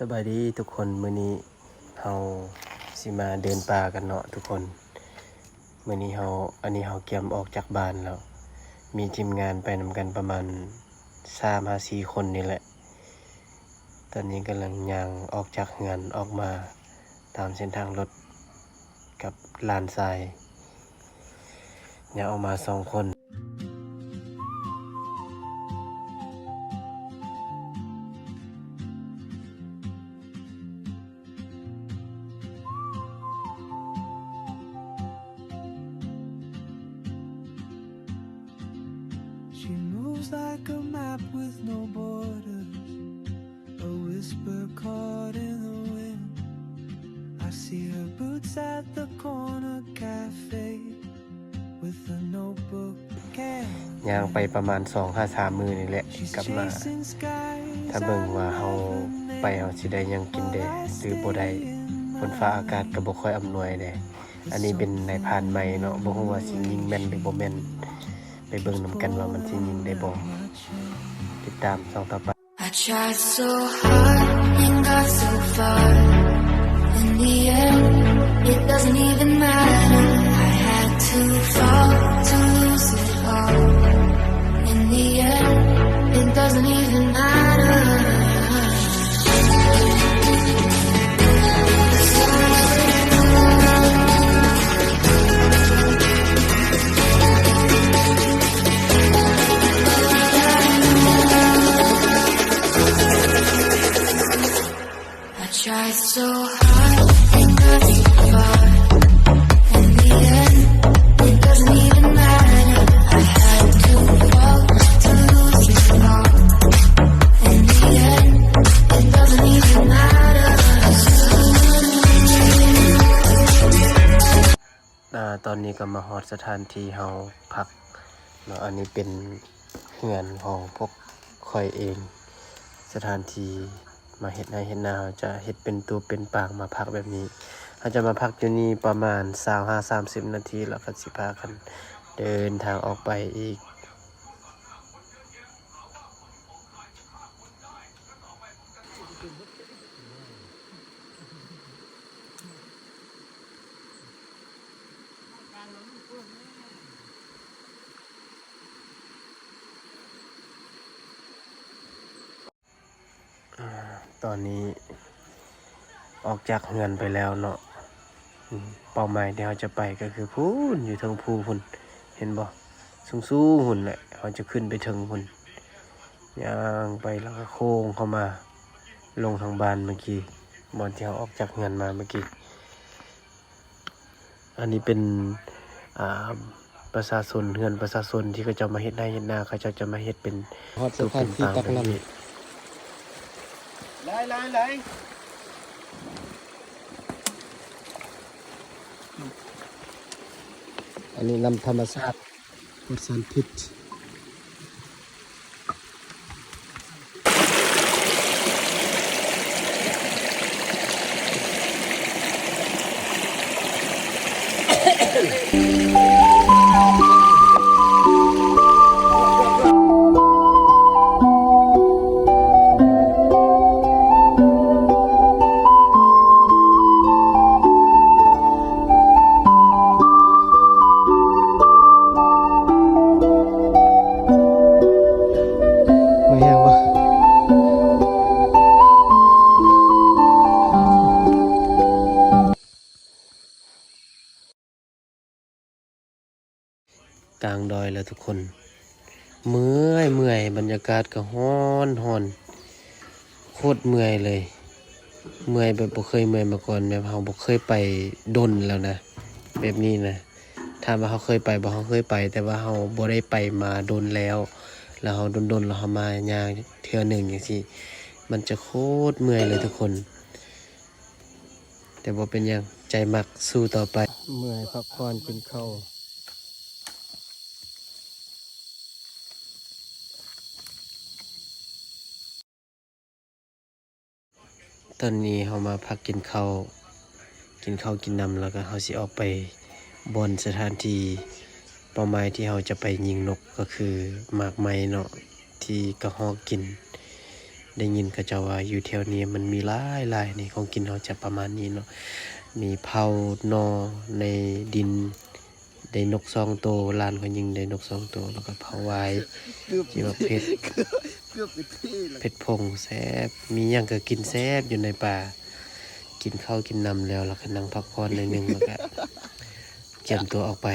สบายดีทุกคนมื้อนี้เฮาสิมาเดินป่ากันเนาะทุกคนมื้อนี้เฮาเกียมออกจากบ้านแล้วมีทีมงานไปนำกันประมาณ 3-4 คนนี่แหละตอนนี้กำลังย่างออกจากเรือนออกมาตามเส้นทางรถกับลานทรายย่างออกมา2คนShe moves like a map with no borders, a whisper caught in the wind. I see her boots at the corner cafe with a notebook again. ย่างไปประมาณ 2-3 มื้อนี่แหละกลับมาถ้าเบิ่งว่าเฮาไปเฮาสิได้หยังกินแดหรือบ่ได้ฝนฟ้าอากาศก็บ่ค่อยอำนวยแดอันนี้เป็นนายพรานใหม่เนาะบ่ฮู้ว่าสิยิงแม่นหรือบ่แม่นไปเบิ่งนำกันว่ามันสิยิงได้บ่ติดตามช่องต่อไป I tried so hard and got so far in the end it doesn't even matter I had to fall to lose it all in the end it doesn't even matter Tried so hard and got so far in the end it doesn't even matter I had to fall to lose it all in the end it doesn't even matter ตอนนี้ก็มาฮอดสถานที่เฮาพักเนาะอันนี้เป็นเรือนของพวกข่อยเองสถานที่มาเฮ็ดนาเฮ็ดนาจะเฮ็ดเป็นตัวเป็นปางมาพักแบบนี้เราจะมาพักอยู่นี่ประมาณ 25-30 นาทีแล้วก็สิพากันเดินทางออกไปอีกตอนนี้ออกจากเรือนไปแล้วเนาะเป้าหมายที่เราจะไปก็คือพูนอยู่เทิงภูพุ่นเห็นบ่สูงๆหุ่นแหละเราจะขึ้นไปถึงพุ่นย่างไปแล้วก็โค้งเข้ามาลงทางบ้านเมื่อกี้บ่อนที่เราออกจากเรือนมาเมื่อกี้อันนี้เป็นประชาชนเรือนประชาชนที่เขาจะมาเฮ็ดนาเขาจะมาเฮ็ดเป็นตัวเป็นปางแบบนี้ไล่อันนี้น้ำธรรมชาติปลอดสารพิษกลางดอยแล้วทุกคนเมื่อยบรรยากาศก็ร้อนโคตรเมื่อยเลยเมื่อยแบบบ่เคยเมื่อยมาก่อนแบบเฮาบ่เคยไปดนแล้วนะแบบนี้นะถ้าว่าเฮาเคยไปบ่เฮาเคยไปแต่ว่าเฮาบ่ได้ไปมาดนแล้วเฮาดนแล้วเฮามาย่างเทื่อนึงจังซี่มันจะโคตรเมื่อยเลยทุกคนแต่บ่เป็นหยังใจมักสู้ต่อไปเมื่อยพักผ่อนกินข้าวตอนนี้เฮามาพักกินข้าวกินน้ำแล้วก็เฮาสิออกไปบนสถานที่เป้าหมายที่เฮาจะไปยิงนกก็คือหมากไม้เนาะที่กระหอกกิน ได้ยินเขาเจ้าว่าอยู่แถวนี้มันมีหลายนี่ของกินเฮาจะประมาณนี้เนาะมีเผานอในดินได้นก2ตัวลานเขายิงได้นก2ตัวแล้วก็เผาไว้ที่ว่าเผ็ด เกือบไปที่เลย เผ็ดพงแซ่บมีหยังก็กินแซ่บอยู่ในป่ากินข้าวกินน้ำแล้วก็นั่งพักผ่อนหน่อยหนึงแล้วก็เตรียมตัวออกไป